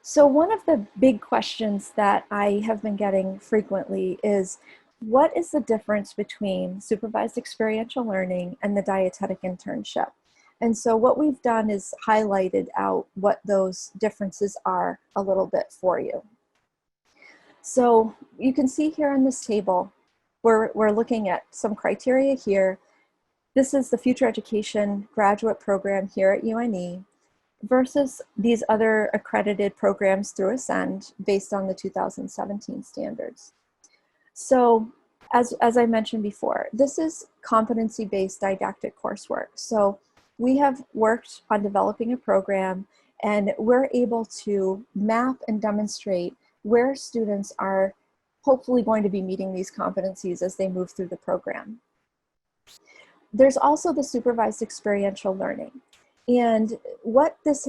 So one of the big questions that I have been getting frequently is, what is the difference between supervised experiential learning and the dietetic internship? And so what we've done is highlighted out what those differences are a little bit for you. So you can see here in this table, we're looking at some criteria here. This is the future education graduate program here at UNE versus these other accredited programs through Ascend based on the 2017 standards. So as I mentioned before, this is competency-based didactic coursework. So we have worked on developing a program, and we're able to map and demonstrate where students are hopefully going to be meeting these competencies as they move through the program. There's also the supervised experiential learning. And what this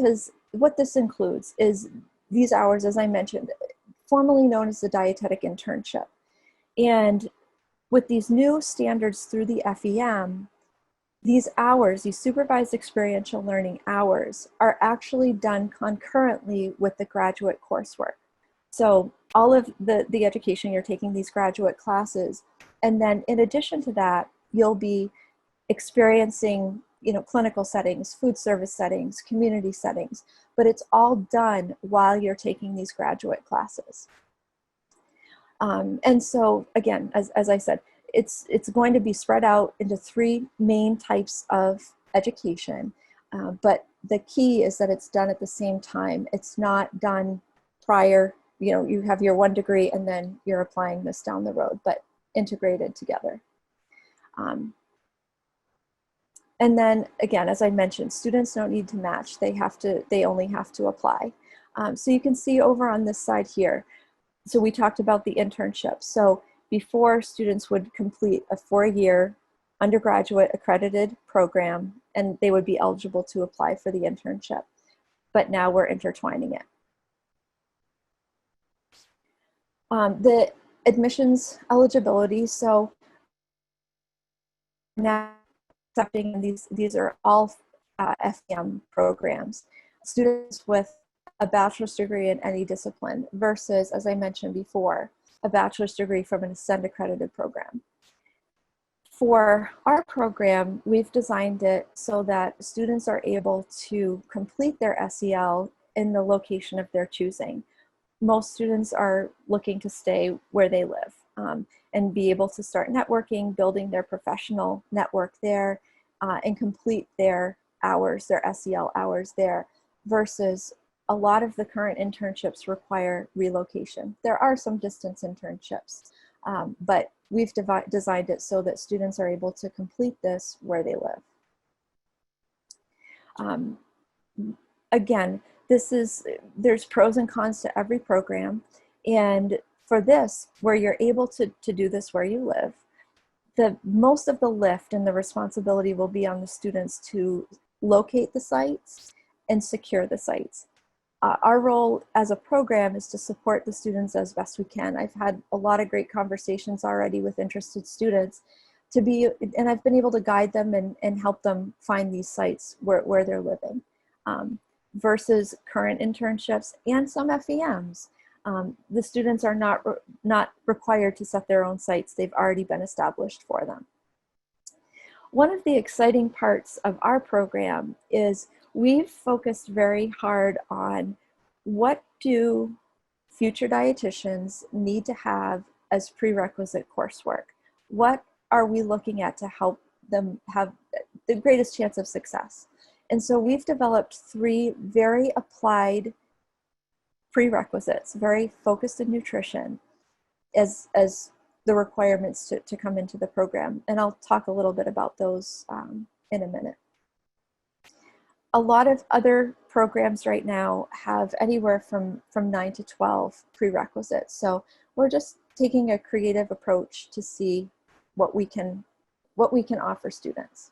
includes is these hours, as I mentioned, formerly known as the Dietetic Internship. And with these new standards through the FEM, these hours, these supervised experiential learning hours, are actually done concurrently with the graduate coursework. So all of the education, you're taking these graduate classes, and then in addition to that, you'll be experiencing clinical settings, food service settings, community settings, but it's all done while you're taking these graduate classes. And so again, as I said, it's going to be spread out into three main types of education, but the key is that it's done at the same time. It's not done prior, you have your 1 degree and then you're applying this down the road, but integrated together. And then again, as I mentioned, students don't need to match. They only have to apply. So you can see over on this side here, so we talked about the internship. So before, students would complete a 4-year undergraduate accredited program and they would be eligible to apply for the internship. But now we're intertwining it. The admissions eligibility, so now accepting, and these are all FEM programs. Students with a bachelor's degree in any discipline versus, as I mentioned before, a bachelor's degree from an Ascend accredited program. For our program, we've designed it so that students are able to complete their SEL in the location of their choosing. Most students are looking to stay where they live. And be able to start networking, building their professional network there, and complete their hours, their SEL hours there, versus a lot of the current internships require relocation. There are some distance internships, but we've designed it so that students are able to complete this where they live. Again, there's pros and cons to every program, and for this, where you're able to do this where you live, most of the lift and the responsibility will be on the students to locate the sites and secure the sites. Our role as a program is to support the students as best we can. I've had a lot of great conversations already with interested students and I've been able to guide them and help them find these sites where they're living, versus current internships and some FEMs. The students are not required to set their own sites. They've already been established for them. One of the exciting parts of our program is we've focused very hard on what do future dietitians need to have as prerequisite coursework. What are we looking at to help them have the greatest chance of success? And so we've developed 3 very applied prerequisites, very focused in nutrition, as the requirements to come into the program. And I'll talk a little bit about those in a minute. A lot of other programs right now have anywhere from 9 to 12 prerequisites. So we're just taking a creative approach to see what we can offer students.